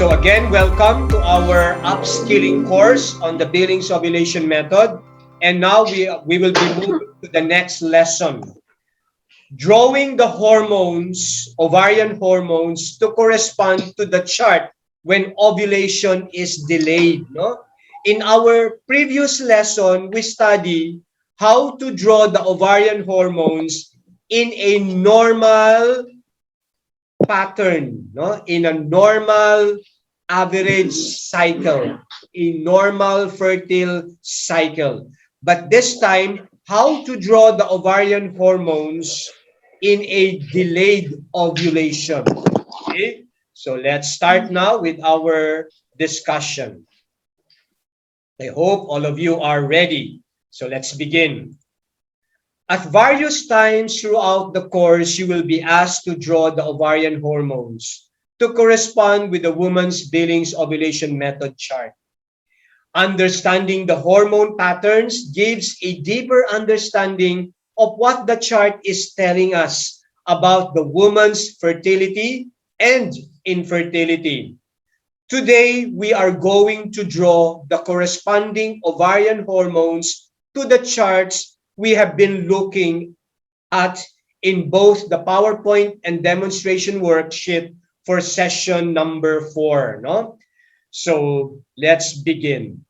So again, welcome to our upskilling course on the Billings ovulation method. And now we will be moving to the next lesson. Drawing the hormones, ovarian hormones, to correspond to the chart when ovulation is delayed. No? In our previous lesson, we study how to draw the ovarian hormones in a normal pattern, no? In a normal average cycle, a normal fertile cycle. But this time, how to draw the ovarian hormones in a delayed ovulation. Okay? So let's start now with our discussion. I hope all of you are ready. So let's begin. At various times throughout the course, you will be asked to draw the ovarian hormones to correspond with the woman's Billings ovulation method chart. Understanding the hormone patterns gives a deeper understanding of what the chart is telling us about the woman's fertility and infertility. Today, we are going to draw the corresponding ovarian hormones to the charts we have been looking at in both the PowerPoint and demonstration worksheet for session number 4. No? So let's begin.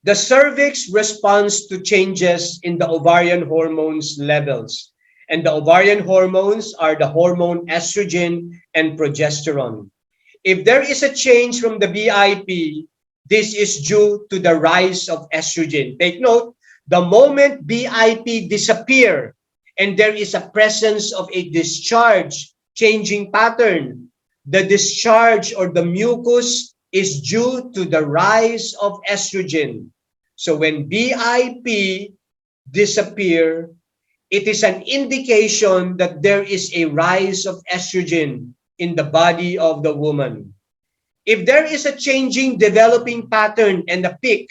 The cervix responds to changes in the ovarian hormones levels. And the ovarian hormones are the hormone estrogen and progesterone. If there is a change from the BIP, this is due to the rise of estrogen. Take note, the moment BIP disappear and there is a presence of a discharge changing pattern, the discharge or the mucus is due to the rise of estrogen. So when BIP disappear, it is an indication that there is a rise of estrogen in the body of the woman. If there is a changing developing pattern and a peak,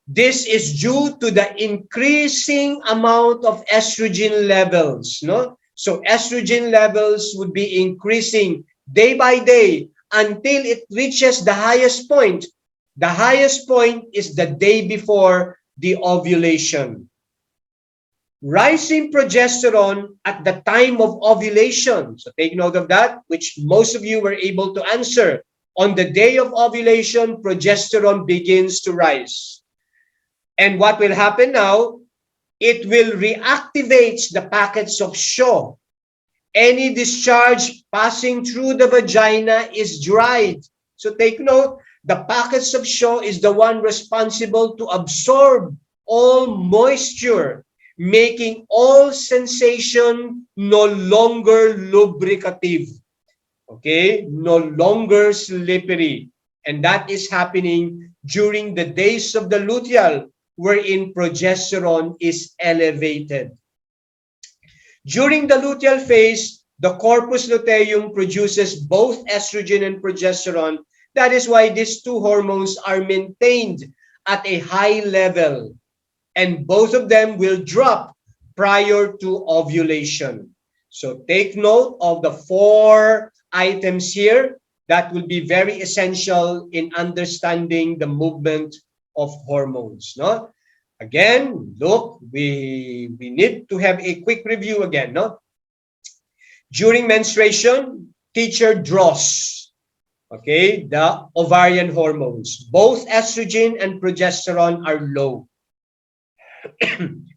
this is due to the increasing amount of estrogen levels, no? So estrogen levels would be increasing day by day until it reaches the highest point. The highest point is the day before the ovulation. Rising progesterone at the time of ovulation. So take note of that, which most of you were able to answer. On the day of ovulation, progesterone begins to rise. And what will happen now? It will reactivate the packets of Shaw. Any discharge passing through the vagina is dried. So take note, the packets of Shaw is the one responsible to absorb all moisture, making all sensation no longer lubricative. Okay? No longer slippery. And that is happening during the days of the luteal, wherein progesterone is elevated. During the luteal phase, the corpus luteum produces both estrogen and progesterone. That is why these two hormones are maintained at a high level, and both of them will drop prior to ovulation. So take note of the 4 items here that will be very essential in understanding the movement of hormones. No? Again, look, we need to have a quick review again. No? During menstruation, teacher draws, okay, the ovarian hormones. Both estrogen and progesterone are low.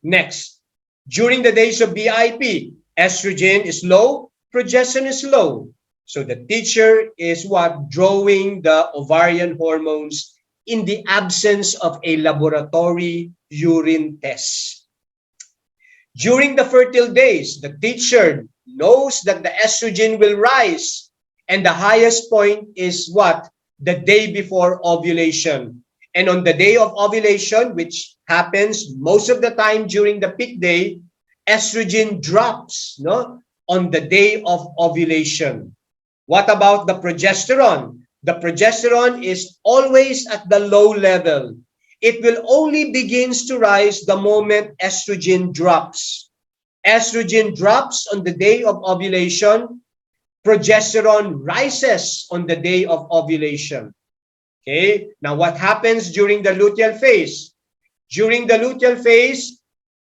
Next, during the days of BIP, estrogen is low, progesterone is low. So the teacher is what? Drawing the ovarian hormones in the absence of a laboratory urine test. During the fertile days, the teacher knows that the estrogen will rise, and the highest point is what? The day before ovulation. And on the day of ovulation, which happens most of the time during the peak day, estrogen drops, no? On the day of ovulation. What about the progesterone? The progesterone is always at the low level. It will only begins to rise the moment estrogen drops. Estrogen drops on the day of ovulation. progesterone rises on the day of ovulation. Okay, now what happens during the luteal phase? During the luteal phase,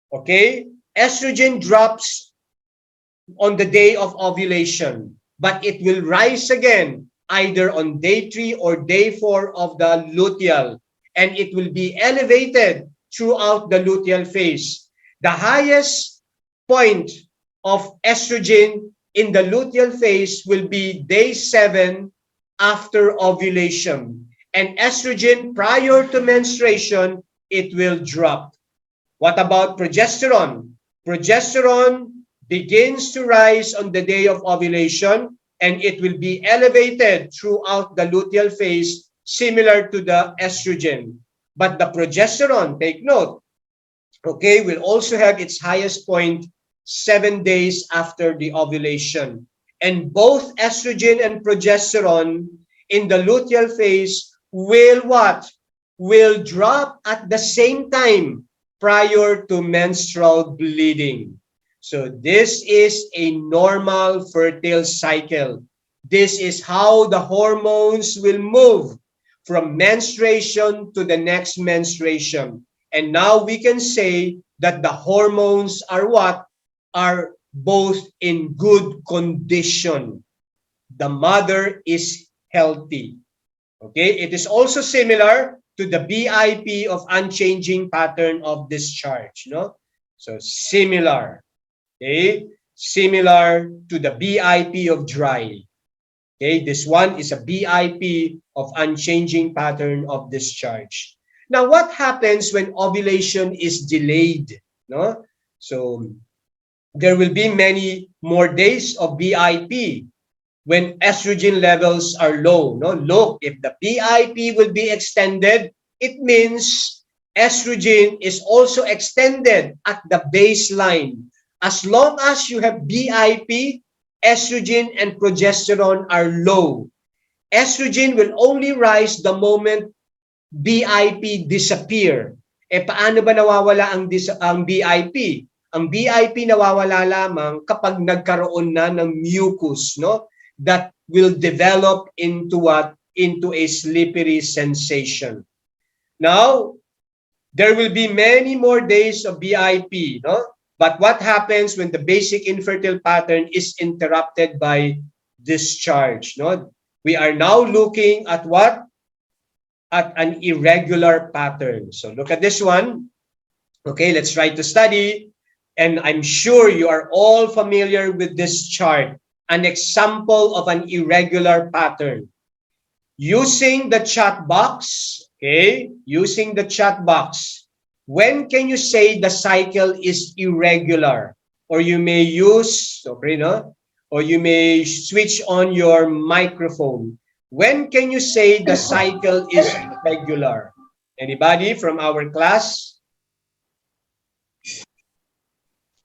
okay, estrogen drops on the day of ovulation, but it will rise again either on day 3 or day 4 of the luteal, and it will be elevated throughout the luteal phase. The highest point of estrogen in the luteal phase will be day 7 after ovulation. And estrogen prior to menstruation, it will drop. What about progesterone? Progesterone begins to rise on the day of ovulation, and it will be elevated throughout the luteal phase, similar to the estrogen. But the progesterone, take note, okay, will also have its highest point 7 days after the ovulation. And both estrogen and progesterone in the luteal phase will what? Will drop at the same time prior to menstrual bleeding. So this is a normal fertile cycle. This is how the hormones will move from menstruation to the next menstruation. And now we can say that the hormones are what? Are both in good condition. The mother is healthy. Okay, it is also similar to the BIP of unchanging pattern of discharge, no? So similar, okay? Similar to the BIP of dry. Okay, this one is a BIP of unchanging pattern of discharge. Now, what happens when ovulation is delayed, no? So there will be many more days of BIP when estrogen levels are low. No, look, if the BIP will be extended, it means estrogen is also extended at the baseline. As long as you have BIP, estrogen and progesterone are low. Estrogen will only rise the moment BIP disappear. Paano ba nawawala ang BIP? Ang BIP nawawala lamang kapag nagkaroon na ng mucus, no? That will develop into what? Into a slippery sensation. Now, there will be many more days of BIP, no? But what happens when the basic infertile pattern is interrupted by discharge, no? We are now looking at what? At an irregular pattern. So look at this one. Okay, let's try to study. And I'm sure you are all familiar with this chart. An example of an irregular pattern. Using the chat box, okay, using the chat box, when can you say the cycle is irregular? Or you may use, okay, no? Or you may switch on your microphone. When can you say the cycle is irregular? Anybody from our class?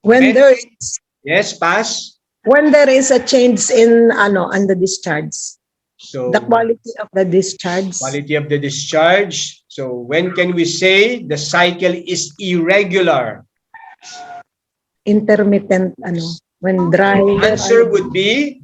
When there is, Yes, pass. when there is a change in on the discharge, So the quality of the discharge. quality of the discharge. So when can we say the cycle is irregular? Intermittent when dry. Answer would be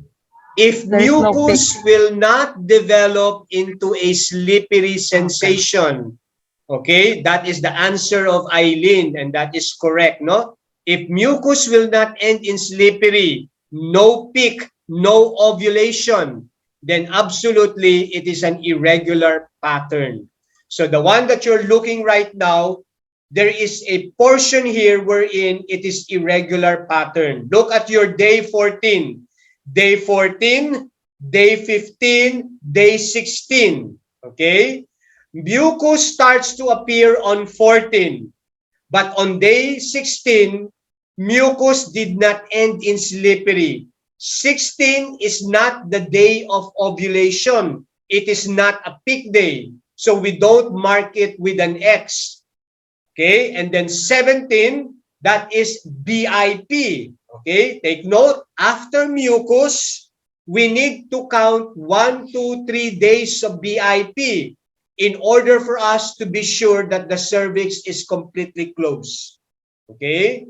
if There is no mucus will not develop into a slippery sensation. Okay, that is the answer of Eileen, and that is correct, no? If mucus will not end in slippery, no peak, no ovulation, then absolutely it is an irregular pattern. So the one that you're looking right now, there is a portion here wherein it is irregular pattern. Look at your day 14. Day 14, day 15, day 16. Okay? Mucus starts to appear on 14. But on day 16, mucus did not end in slippery. 16 is not the day of ovulation. It is not a peak day. So we don't mark it with an X. Okay? And then 17, that is BIP. Okay? Take note, after mucus, we need to count 1, 2, 3 days of BIP in order for us to be sure that the cervix is completely closed. Okay?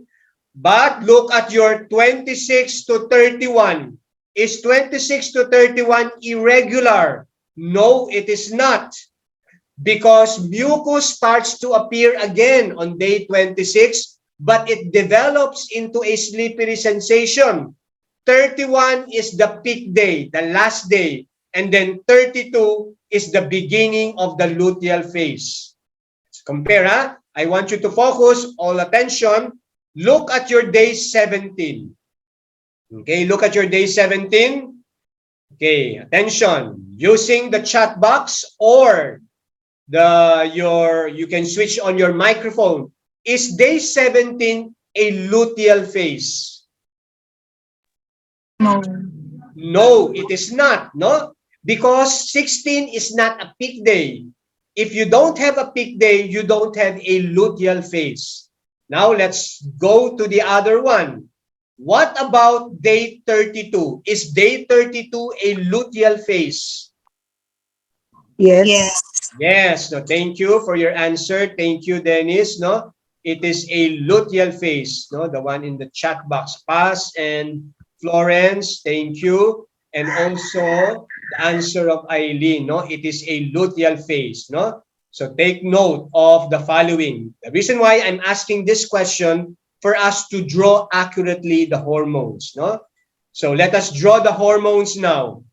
But look at your 26 to 31. Is 26 to 31 irregular? No, it is not. Because mucus starts to appear again on day 26, but it develops into a slippery sensation. 31 is the peak day, the last day, and then 32 is the beginning of the luteal phase. Let's compare, huh? I want you to focus, all attention. Look at your day 17. Okay, look at your day 17. Okay, attention. Using the chat box or you can switch on your microphone. Is day 17 a luteal phase? No. No, it is not, no? Because 16 is not a peak day. If you don't have a peak day, you don't have a luteal phase. Now let's go to the other one. What about day 32? Is day 32 a luteal phase? Yes. Yes. Yes, no, thank you for your answer. Thank you, Dennis. No, it is a luteal phase. No, the one in the chat box. Pass and Florence, thank you. And also the answer of Eileen. No, it is a luteal phase. No, so take note of the following. The reason why I'm asking this question for us to draw accurately the hormones. No, so let us draw the hormones now.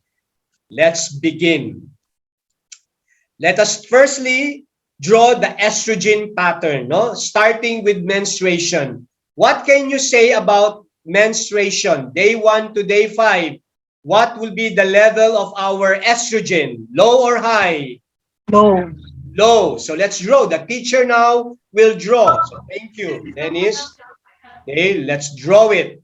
Let's begin. Let us firstly draw the estrogen pattern, no? Starting with menstruation. What can you say about menstruation? Day 1 to day 5. What will be the level of our estrogen? Low or high? Low. Low. So let's draw. The teacher now will draw. So thank you, Dennis. Okay, let's draw it.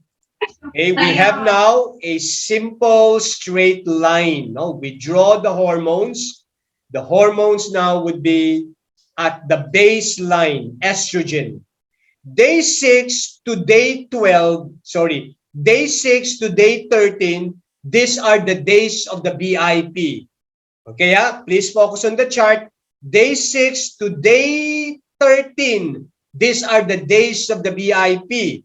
Okay, we have now a simple straight line. No, we draw the hormones. The hormones now would be at the baseline, estrogen. Day 6 to day 12, sorry, day 6 to day 13, these are the days of the BIP. Okay, please focus on the chart. Day 6 to day 13, these are the days of the BIP.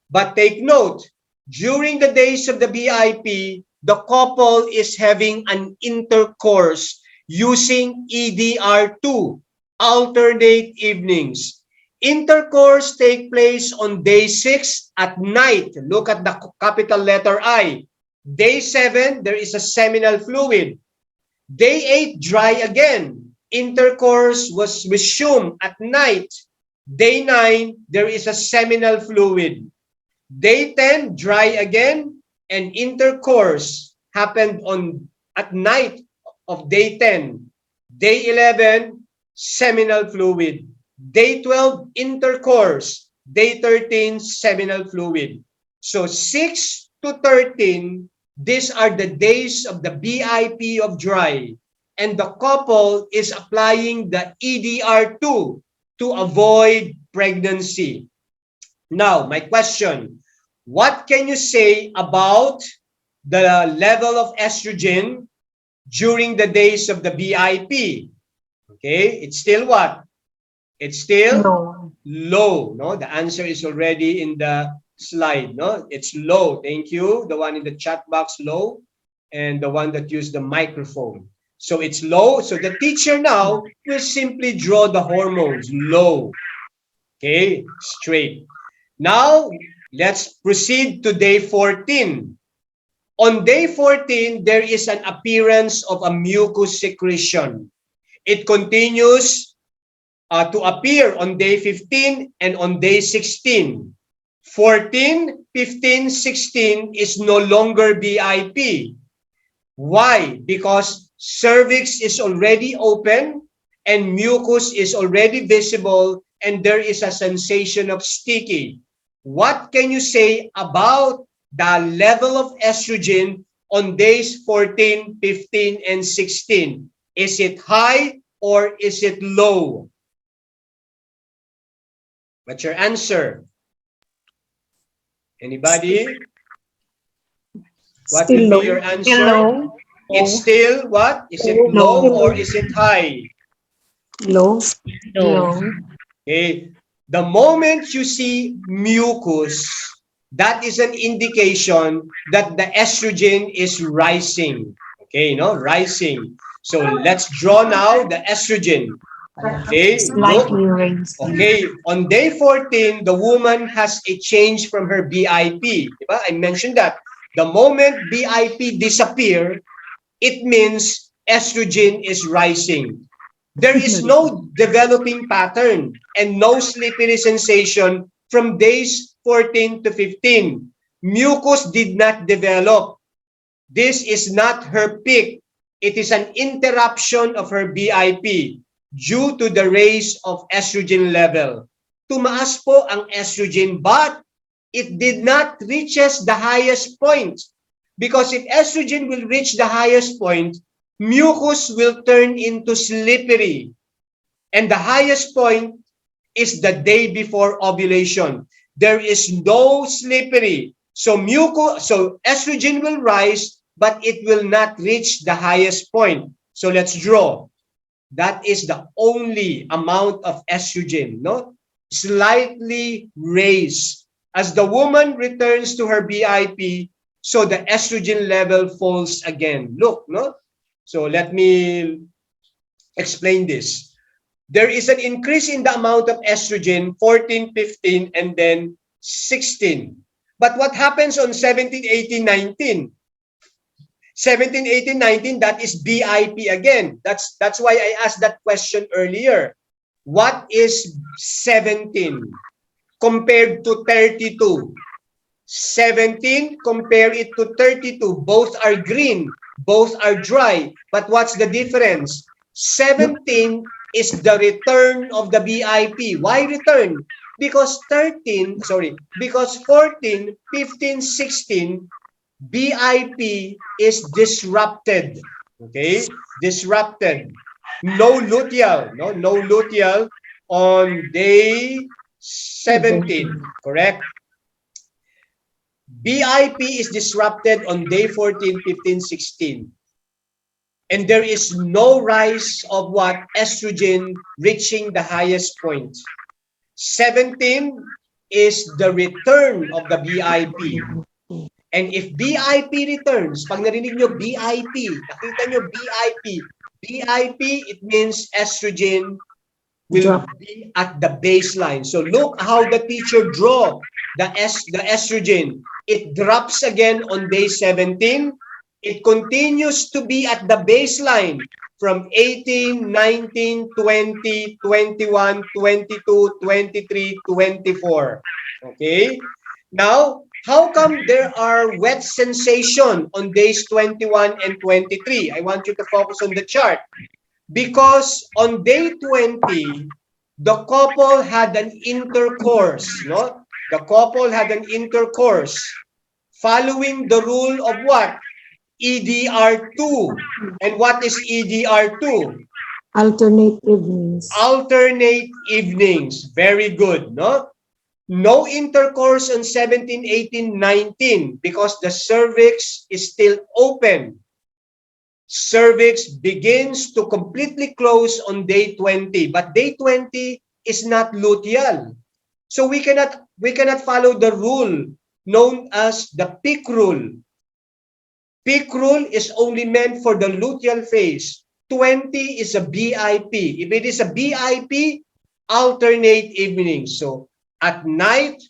But take note, during the days of the BIP, the couple is having an intercourse using EDR2, alternate evenings. Intercourse take place on day 6 at night. Look at the capital letter I. Day 7, there is a seminal fluid. Day 8, dry again. Intercourse was resumed at night. Day 9, there is a seminal fluid. Day 10, dry again, and intercourse happened at night of day 10. Day 11, seminal fluid. Day 12, intercourse. Day 13, seminal fluid. So 6 to 13, these are the days of the BIP of dry. And the couple is applying the EDR2 to avoid pregnancy. Now, my question, what can you say about the level of estrogen during the days of the BIP? Okay, it's still what? It's still Low. low, no? The answer is already in the slide, no? It's low. Thank you. The one in the chat box, low, and the one that used the microphone. So it's low. So the teacher now will simply draw the hormones, low. Okay, straight. Now, let's proceed to day 14. On day 14, there is an appearance of a mucus secretion. It continues to appear on day 15 and on day 16. 14, 15, 16 is no longer BIP. Why? Because cervix is already open and mucus is already visible and there is a sensation of sticky. What can you say about the level of estrogen on days 14, 15, and 16? Is it high or is it low? What's your answer? Anybody? What Still will low. be your answer? Low. It's still what? Is it Low. low or is it high? Low. Low. Okay. The moment you see mucus, that is an indication that the estrogen is rising. Okay, no, rising. So let's draw now the estrogen. Okay, look. Slightly raised. Okay, on day 14, the woman has a change from her BIP. Diba? I mentioned that. The moment BIP disappear, it means estrogen is rising. There is no developing pattern and no slippery sensation from days 14 to 15. Mucus did not develop. This is not her peak. It is an interruption of her BIP due to the raise of estrogen level. Tumaas po ang estrogen but it did not reaches the highest point. Because if estrogen will reach the highest point, mucus will turn into slippery. And the highest point is the day before ovulation. There is no slippery. So estrogen will rise, but it will not reach the highest point. So let's draw. That is the only amount of estrogen, no? Slightly raised. As the woman returns to her BIP, so the estrogen level falls again. Look, no? So let me explain this. There is an increase in the amount of estrogen, 14, 15, and then 16. But what happens on 17, 18, 19? 17, 18, 19, that is BIP again. That's why I asked that question earlier. What is 17 compared to 32? 17, compare it to 32. Both are green, both are dry. But what's the difference? 17 is the return of the BIP. Why return? Because 14, 15, 16, BIP is disrupted. Okay? Disrupted. No luteal. No luteal on day 17. Correct? BIP is disrupted on day 14, 15, 16. And there is no rise of what? Estrogen reaching the highest point. 17 is the return of the BIP. And if BIP returns, pag narinig nyo BIP, nakita nyo BIP, it means estrogen will be at the baseline. So look how the teacher draw the estrogen. It drops again on day 17. It continues to be at the baseline from 18, 19, 20, 21, 22, 23, 24. Okay? Now, how come there are wet sensation on days 21 and 23? I want you to focus on the chart. Because on day 20, the couple had an intercourse, no? The couple had an intercourse following the rule of what? EDR2. And what is EDR2? Alternate evenings. Alternate evenings. Very good, no? No intercourse on 17, 18, 19 because the cervix is still open. Cervix begins to completely close on day 20, but day 20 is not luteal. So we cannot follow the rule known as the peak rule. Peak rule is only meant for the luteal phase. 20 is a BIP. If it is a BIP, alternate evenings. So at night,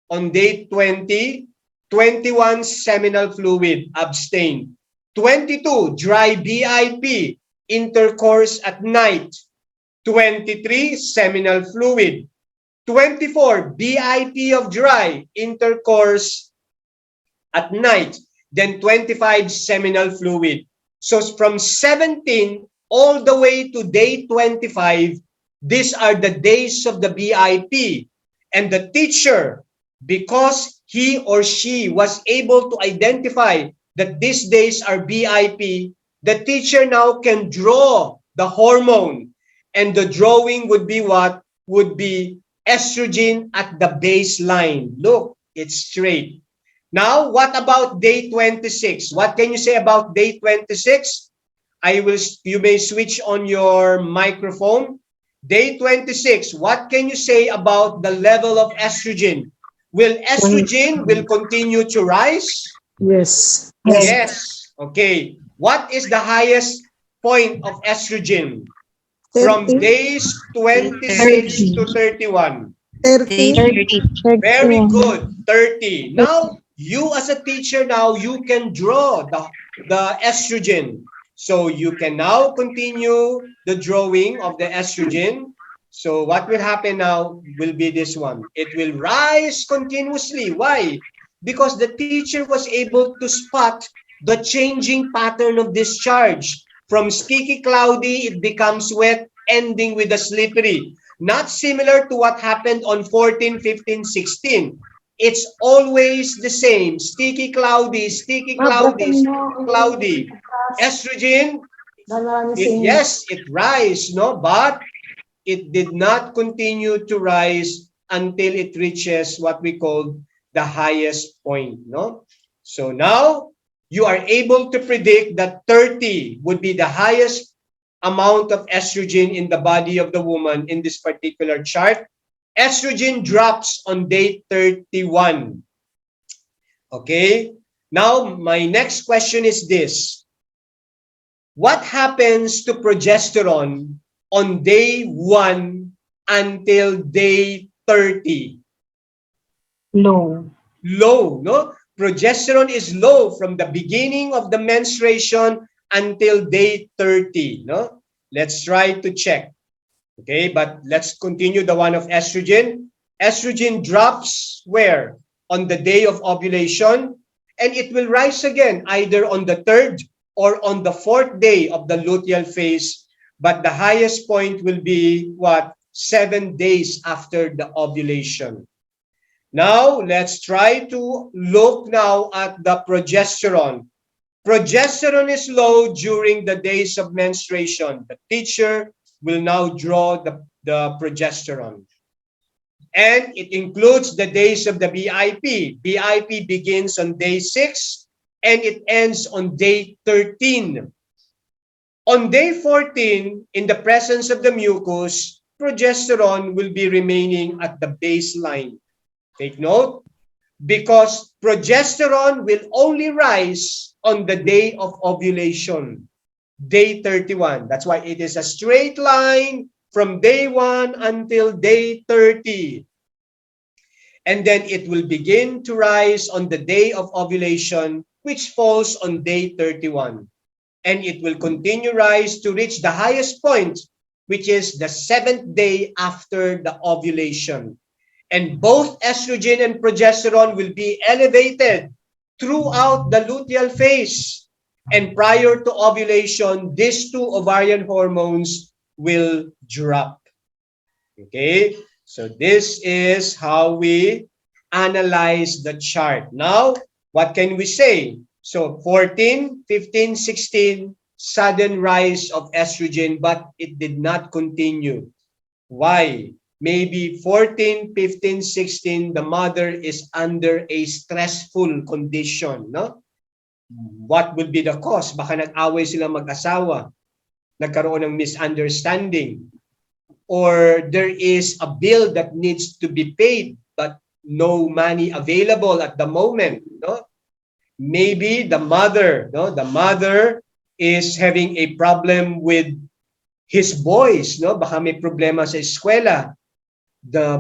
on day 20, 21 seminal fluid, abstain. 22, dry BIP, intercourse at night. 23, seminal fluid. 24, BIP of dry, intercourse at night. Then 25, seminal fluid. So from 17 all the way to day 25, these are the days of the BIP. And the teacher, because he or she was able to identify that these days are BIP, the teacher now can draw the hormone. And the drawing would be what? Would be estrogen at the baseline. Look, it's straight. Now, what about day 26? What can you say about day 26? You may switch on your microphone. Day 26, what can you say about the level of estrogen? Will estrogen will continue to rise? Yes. Yes. Okay. What is the highest point of estrogen? From 30, days 26 to 31. 30, 30. Very good. 30. Now, you as a teacher now, you can draw the estrogen. So you can now continue the drawing of the estrogen. So what will happen now will be this one. It will rise continuously. Why? Because the teacher was able to spot the changing pattern of discharge. From sticky cloudy, it becomes wet, ending with a slippery. Not similar to what happened on 14, 15, 16. It's always the same. Sticky, cloudy, sticky, cloudy, sticky, cloudy. Estrogen, yes, it rise, no? But it did not continue to rise until it reaches what we call the highest point, no? So now you are able to predict that 30 would be the highest amount of estrogen in the body of the woman in this particular chart. Estrogen drops on day 31. Okay? Now, my next question is this. What happens to progesterone on day 1 until day 30? Low. Low, no? Progesterone is low from the beginning of the menstruation until day 30, no? Let's try to check. Okay, but let's continue the one of estrogen. Estrogen drops where? On the day of ovulation, and it will rise again either on the 3rd or on the 4th day of the luteal phase, but the highest point will be what? 7 days after the ovulation. Now, let's try to look now at the progesterone. Progesterone is low during the days of menstruation. The teacher will now draw the progesterone. And it includes the days of the BIP. BIP begins on day 6 and it ends on day 13. On day 14, in the presence of the mucus, progesterone will be remaining at the baseline. Take note, because progesterone will only rise on the day of ovulation, day 31. That's why it is a straight line from day 1 until day 30. And then it will begin to rise on the day of ovulation, which falls on day 31. And it will continue rise to reach the highest point, which is the 7th day after the ovulation. And both estrogen and progesterone will be elevated throughout the luteal phase. And prior to ovulation, these two ovarian hormones will drop. Okay? So this is how we analyze the chart. Now, what can we say? So 14, 15, 16, sudden rise of estrogen, but it did not continue. Why? Maybe 14, 15, 16, the mother is under a stressful condition, no? What would be the cause? Baka nag-away sila mag-asawa, nagkaroon ng misunderstanding, or there is a bill that needs to be paid but no money available at the moment, no? Maybe the mother, no? The mother is having a problem with his boys, no? Baka may problema sa eskwela. The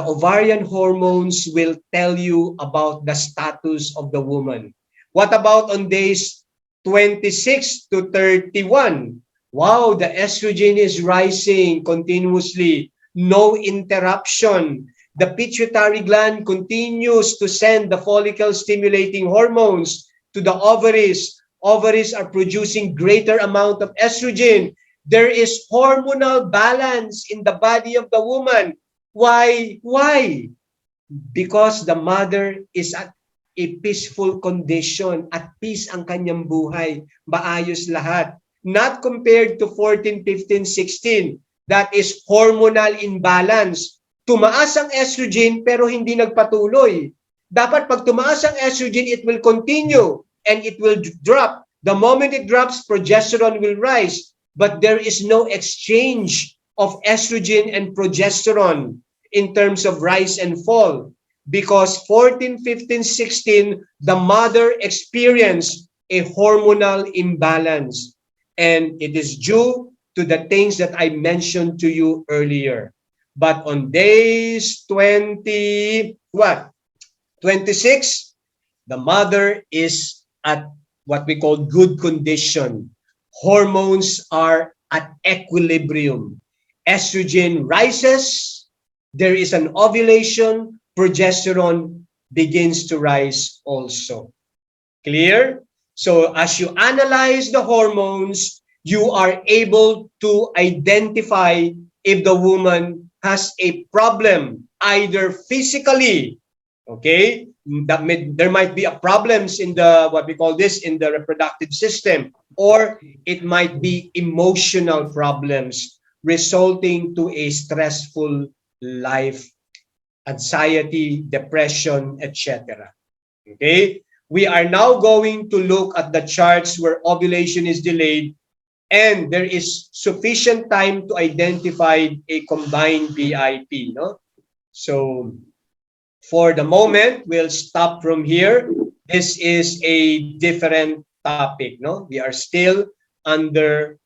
ovarian hormones will tell you about the status of the woman. What about on days 26 to 31? Wow, the estrogen is rising continuously. No interruption. The pituitary gland continues to send the follicle-stimulating hormones to the ovaries. Ovaries are producing greater amount of estrogen. There is hormonal balance in the body of the woman. Why? Why? Because the mother is at a peaceful condition. At peace ang kanyang buhay. Maayos lahat. Not compared to 14, 15, 16. That is hormonal imbalance. Tumaas ang estrogen pero hindi nagpatuloy. Dapat pag tumaas ang estrogen, it will continue and it will drop. The moment it drops, progesterone will rise. But there is no exchange of estrogen and progesterone in terms of rise and fall. because 14, 15, 16, the mother experienced a hormonal imbalance. And it is due to the things that I mentioned to you earlier. But on days 20, what? 26, the mother is at what we call good condition. Hormones are at equilibrium. Estrogen rises, there is an ovulation, progesterone begins to rise also. Clear? So as you analyze the hormones, you are able to identify if the woman has a problem, either physically, okay, there might be a problems in the, what we call this, in the reproductive system, or it might be emotional problems resulting to a stressful life, anxiety, depression, etc. Okay, we are now going to look at the charts where ovulation is delayed and there is sufficient time to identify a combined BIP, no? So for the moment, we'll stop from here. This is a different topic, no? We are still under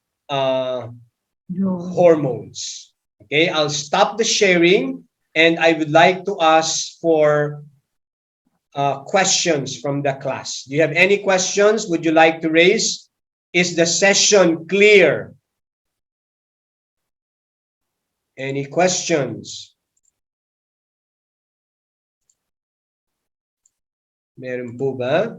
hormones. Okay, I'll stop the sharing and I would like to ask for questions from the class. Do you have any questions? Would you like to raise? Is the session clear? Any questions? Meron po ba?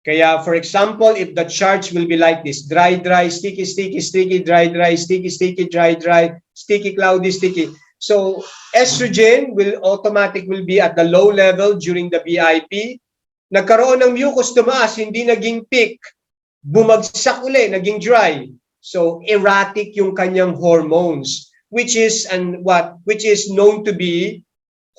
Kaya, for example, if the charts will be like this, dry, dry, sticky, sticky, sticky, dry, dry, sticky, sticky, dry, dry, sticky, cloudy, sticky. So, estrogen will be at the low level during the BIP. Nagkaroon ng mucus, tumaas, hindi naging peak. Bumagsak uli, naging dry. So, erratic yung kanyang hormones, which is known to be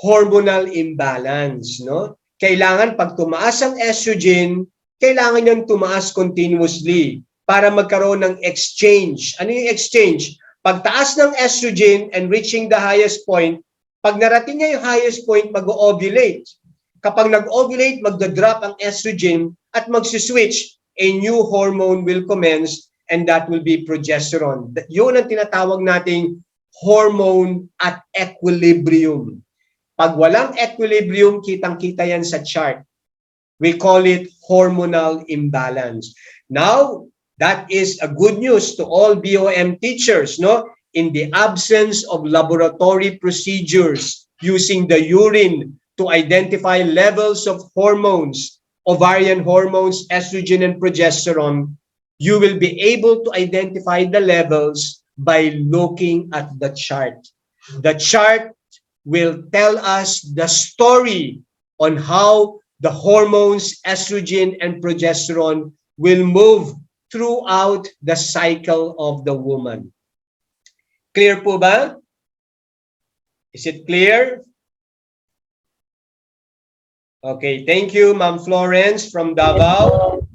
hormonal imbalance, no? Kailangan pag tumaas ang estrogen, kailangan niyang tumaas continuously para magkaroon ng exchange. Ano yung exchange? Pagtaas ng estrogen and reaching the highest point, pag narating niya yung highest point, mag-ovulate. Kapag nag-ovulate, magda-drop ang estrogen at mag-switch, a new hormone will commence and that will be progesterone. Yun ang tinatawag nating hormone at equilibrium. Pag walang equilibrium, kitang-kita yan sa chart. We call it hormonal imbalance. Now, that is a good news to all BOM teachers, no? In the absence of laboratory procedures using the urine to identify levels of hormones, ovarian hormones, estrogen and progesterone, you will be able to identify the levels by looking at the chart. The chart will tell us the story on how the hormones, estrogen and progesterone will move throughout the cycle of the woman. Clear po ba? Is it clear? Okay, thank you, Ma'am Florence from Davao.